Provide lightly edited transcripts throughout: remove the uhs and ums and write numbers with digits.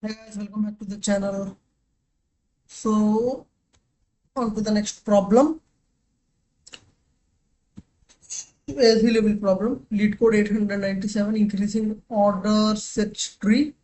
Hey guys, welcome back to the channel. So, on to the next problem. ASV level problem. Lead code 897 increasing order search tree.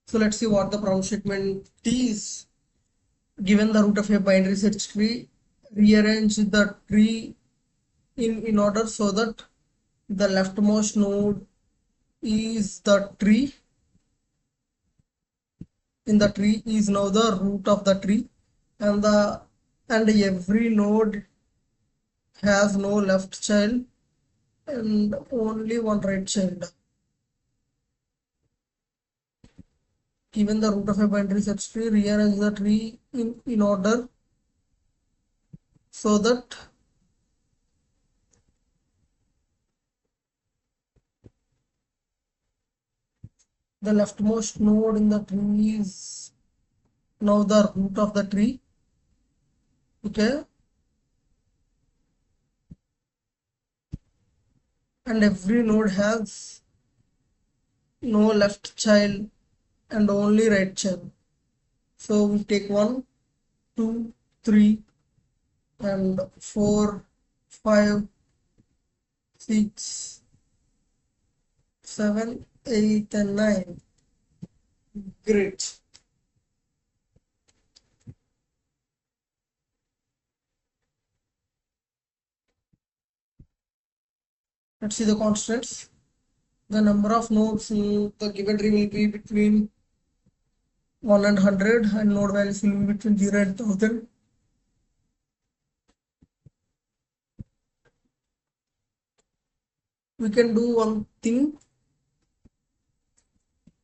So let's see what the problem statement is. Given the root of a binary search tree, rearrange the tree in order so that the leftmost node is the tree. In the tree is now the root of the tree, and every node has no left child and only one right child. Given the root of a binary search tree, rearrange the tree in order so that the leftmost node in the tree is now the root of the tree. Okay, and every node has no left child and only right child. So we take 1, 2, 3, and 4, 5, 6, 7, 8, and 9. Great. Let's see the constants. The number of nodes in the given tree will be between 1 and 100, and node values will be between 0 and 1000. We can do one thing,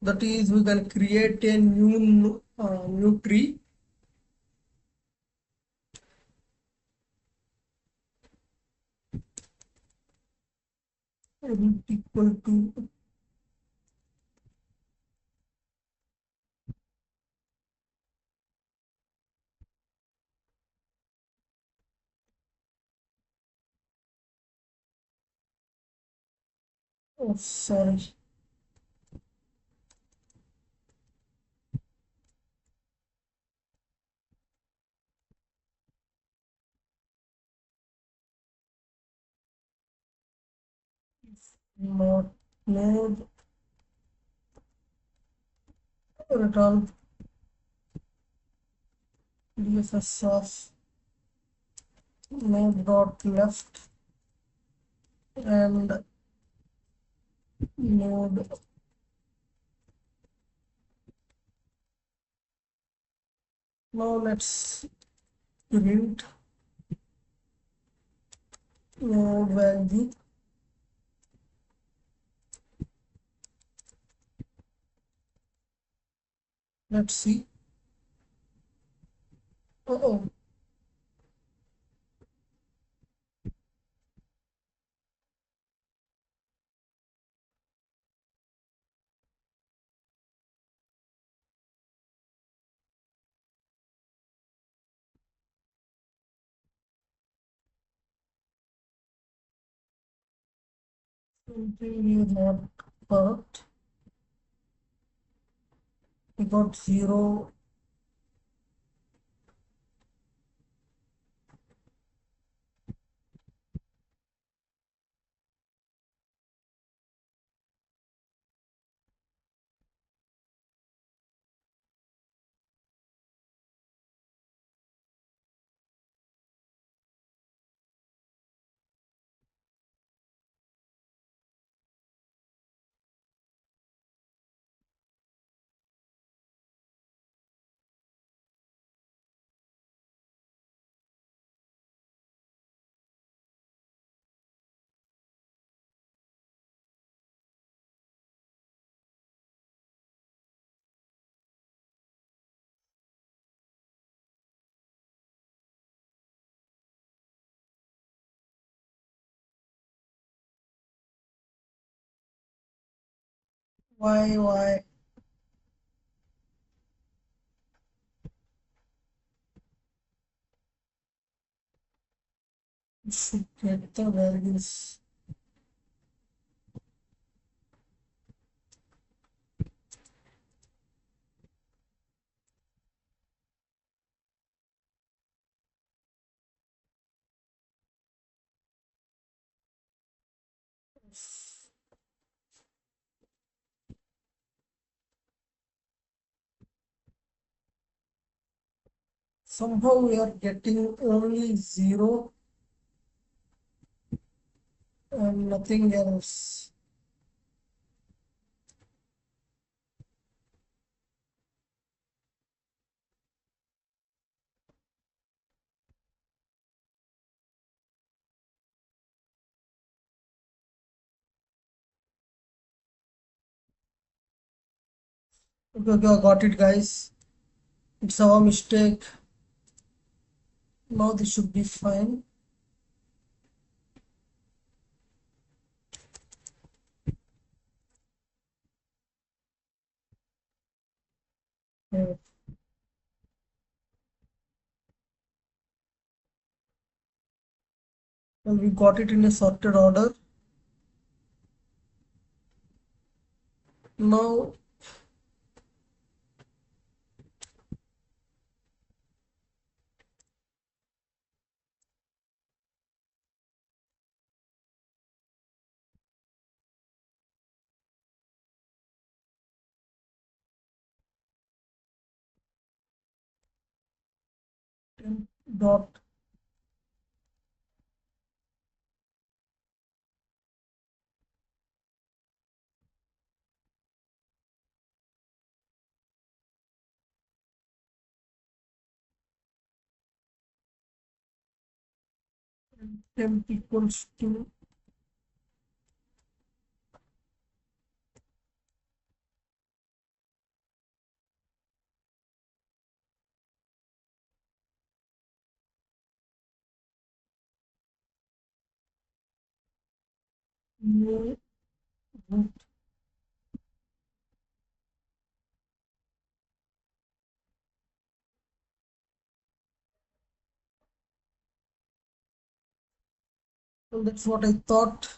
that is we can create a new tree. Equal to oh sorry, not node return dfs of node dot left and node. Now let's print node value. Let's see. Oh, something is not correct. We got 0. Why should get the values? Somehow we are getting only 0 and nothing else. Okay, okay, I got it, guys. It's our mistake. Now this should be fine. Uh, Well, we got it in a sorted order. Now, dot temp equals to new root. Well, that's what I thought.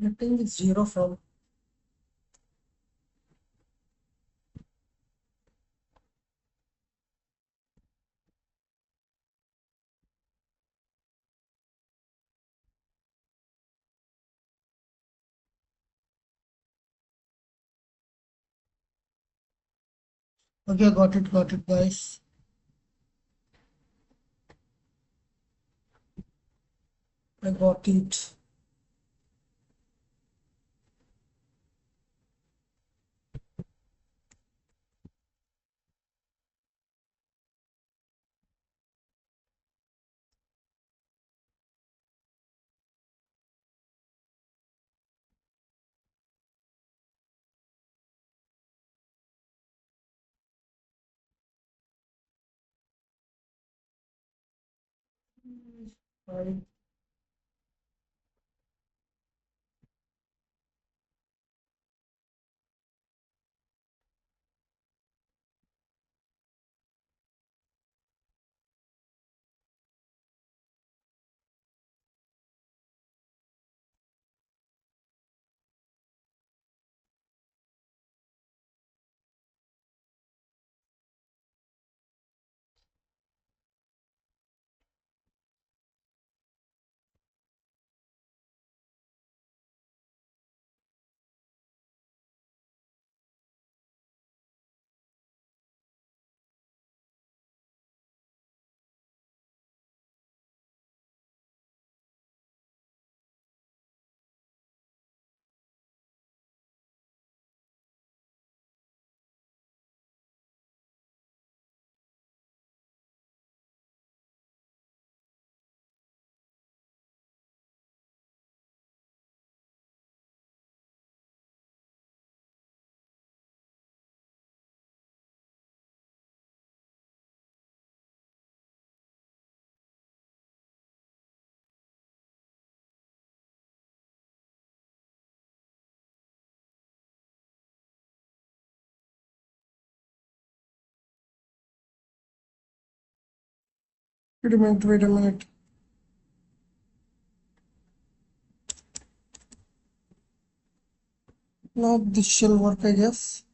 Getting is 0 from. Okay, got it, guys. I got it. I Wait a minute. Now this shall work, I guess.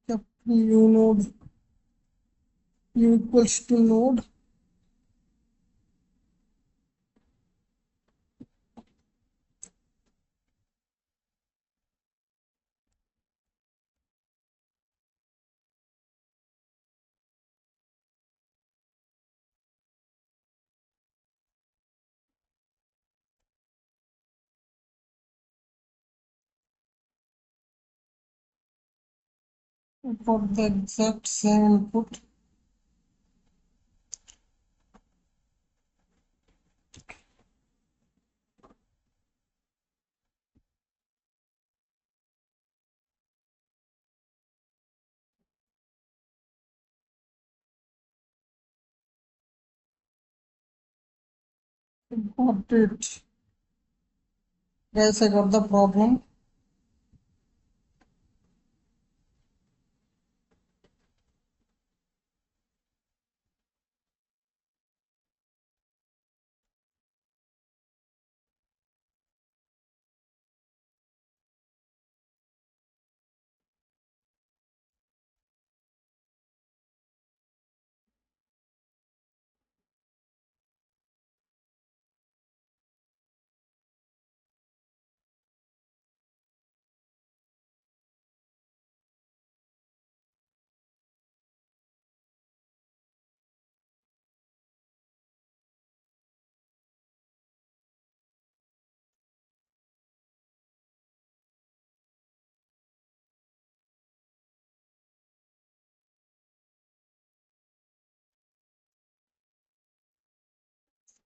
Yep, new node, u equals to node. For the exact same input. Got it. Guys, I got the problem.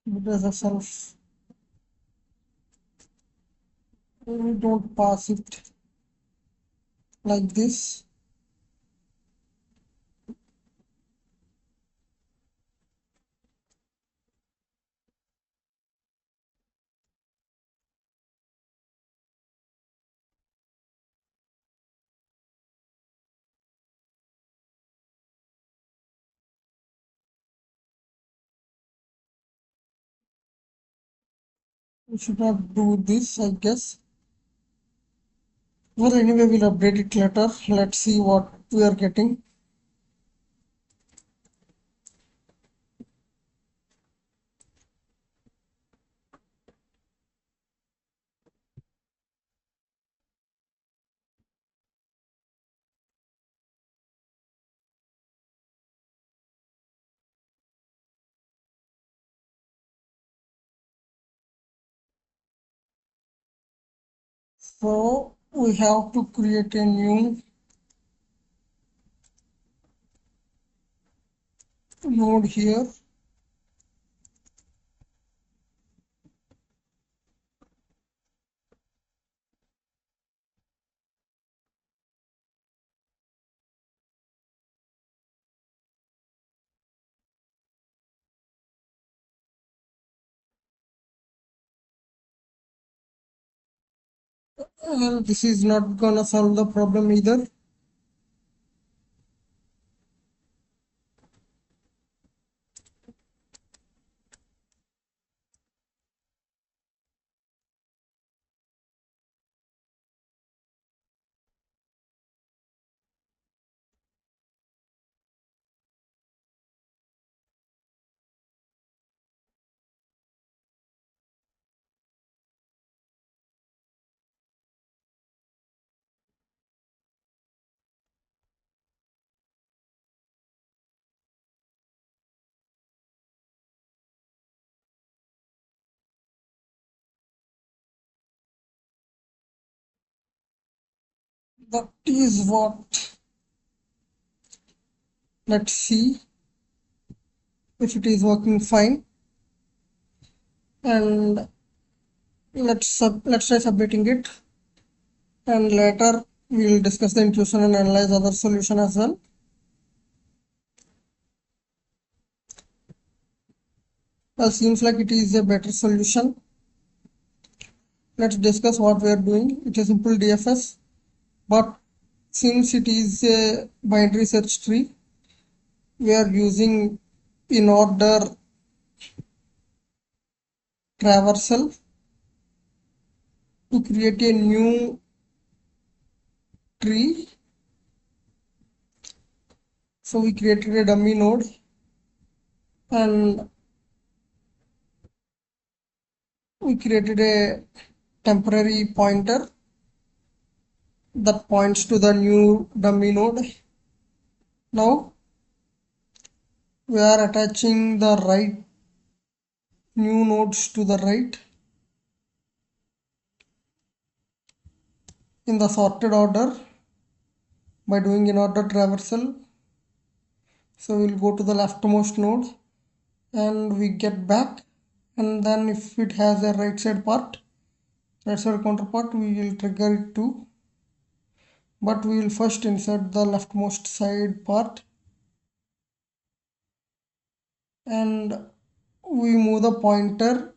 It is a self. We don't pass it like this. We should not do this, I guess. Well, anyway, we'll update it later. Let's see what we are getting. So we have to create a new node here. This is not gonna solve the problem either. That is what. Let's see if it is working fine. And let's try submitting it. And later we'll discuss the inclusion and analyze other solution as well. Well, seems like it is a better solution. Let's discuss what we are doing. It is simple DFS, but since it is a binary search tree, we are using in order traversal to create a new tree. So we created a dummy node and we created a temporary pointer that points to the new dummy node. Now we are attaching the right new nodes to the right in the sorted order by doing in order traversal. So we'll go to the leftmost node and we get back, and then if it has a right side counterpart, we will trigger it too, but we will first insert the leftmost side part and we move the pointer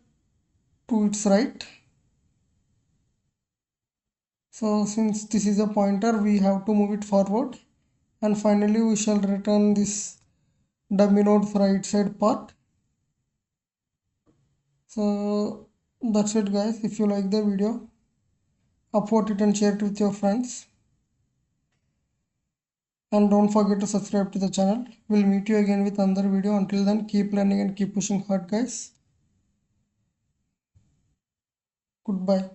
to its right. So since this is a pointer, we have to move it forward, and finally we shall return this dummy node's right side part. So that's it guys. If you like the video, upvote it and share it with your friends, and don't forget to subscribe to the channel. We'll meet you again with another video. Until then, keep learning and keep pushing hard guys. Goodbye.